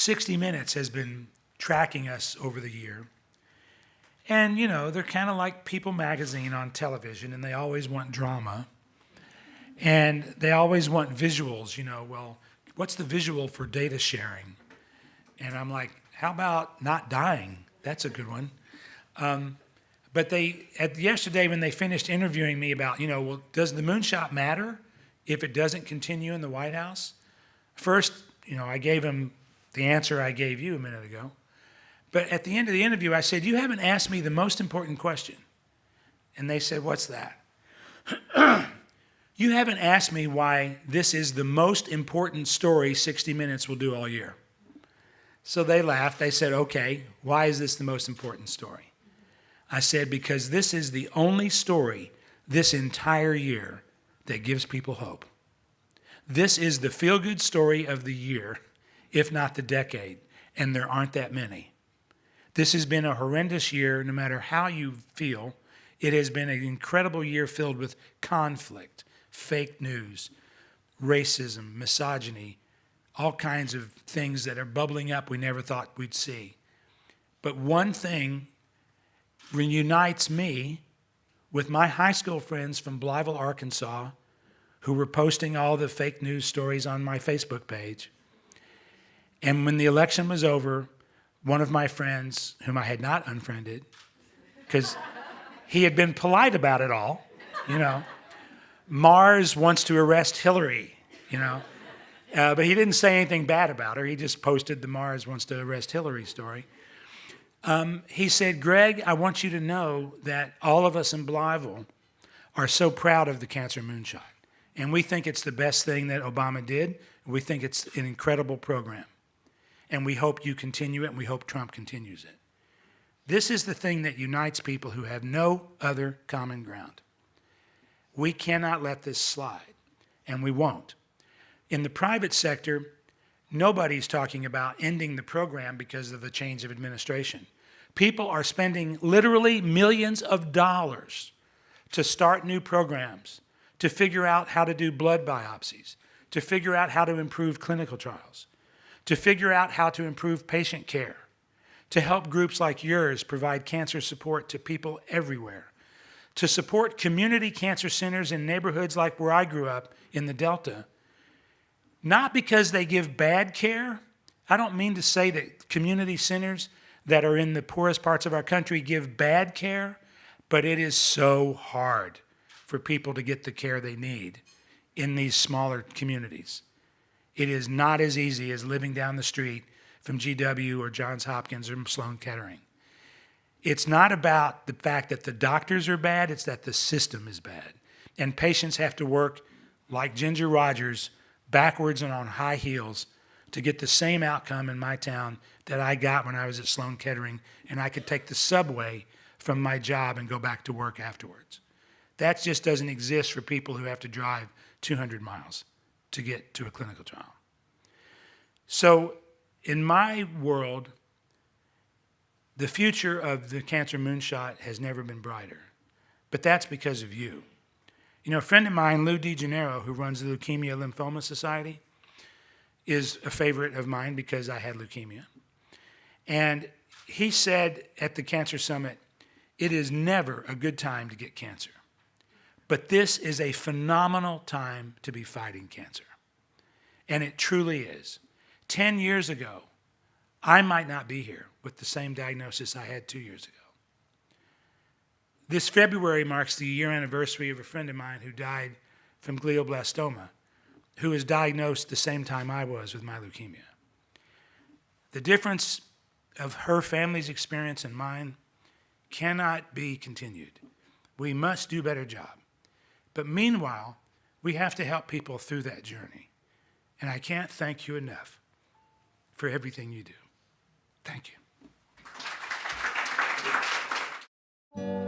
60 Minutes has been tracking us over the year. And, you know, they're kind of like People magazine on television, and they always want drama. And they always want visuals, you know, well, what's the visual for data sharing? And I'm like, how about not dying? That's a good one. But yesterday when they finished interviewing me about, you know, well, does the moonshot matter if it doesn't continue in the White House? First, you know, I gave them the answer I gave you a minute ago. But at the end of the interview, I said, you haven't asked me the most important question. And they said, what's that? You haven't asked me why this is the most important story 60 Minutes will do all year. So they laughed. They said, okay, why is this the most important story? I said, because this is the only story this entire year that gives people hope. This is the feel-good story of the year, if not the decade, and there aren't that many. This has been a horrendous year, no matter how you feel. It has been an incredible year filled with conflict, fake news, racism, misogyny, all kinds of things that are bubbling up we never thought we'd see. But one thing reunites me with my high school friends from Blytheville, Arkansas, who were posting all the fake news stories on my Facebook page. And when the election was over, one of my friends, whom I had not unfriended, because he had been polite about it all, you know, Mars wants to arrest Hillary, you know, but he didn't say anything bad about her. He just posted the Mars wants to arrest Hillary story. He said, Greg, I want you to know that all of us in Blytheville are so proud of the Cancer Moonshot. And we think it's the best thing that Obama did. We think it's an incredible program. And we hope you continue it, and we hope Trump continues it. This is the thing that unites people who have no other common ground. We cannot let this slide, and we won't. In the private sector, nobody's talking about ending the program because of the change of administration. People are spending literally millions of dollars to start new programs, to figure out how to do blood biopsies, to figure out how to improve clinical trials, to figure out how to improve patient care, to help groups like yours provide cancer support to people everywhere, to support community cancer centers in neighborhoods like where I grew up in the Delta, not because they give bad care. I don't mean to say that community centers that are in the poorest parts of our country give bad care, but it is so hard for people to get the care they need in these smaller communities. It is not as easy as living down the street from GW or Johns Hopkins or Sloan Kettering. It's not about the fact that the doctors are bad, it's that the system is bad. And patients have to work like Ginger Rogers, backwards and on high heels, to get the same outcome in my town that I got when I was at Sloan Kettering, and I could take the subway from my job and go back to work afterwards. That just doesn't exist for people who have to drive 200 miles to get to a clinical trial. So in my world, the future of the Cancer Moonshot has never been brighter, but that's because of you. You know, a friend of mine, Lou DeGennaro, who runs the Leukemia Lymphoma Society, is a favorite of mine because I had leukemia. And he said at the Cancer Summit, it is never a good time to get cancer, but this is a phenomenal time to be fighting cancer. And it truly is. 10 years ago, I might not be here with the same diagnosis I had 2 years ago. This February marks the year anniversary of a friend of mine who died from glioblastoma, who was diagnosed the same time I was with my leukemia. The difference of her family's experience and mine cannot be continued. We must do a better job. But meanwhile, we have to help people through that journey. And I can't thank you enough for everything you do. Thank you.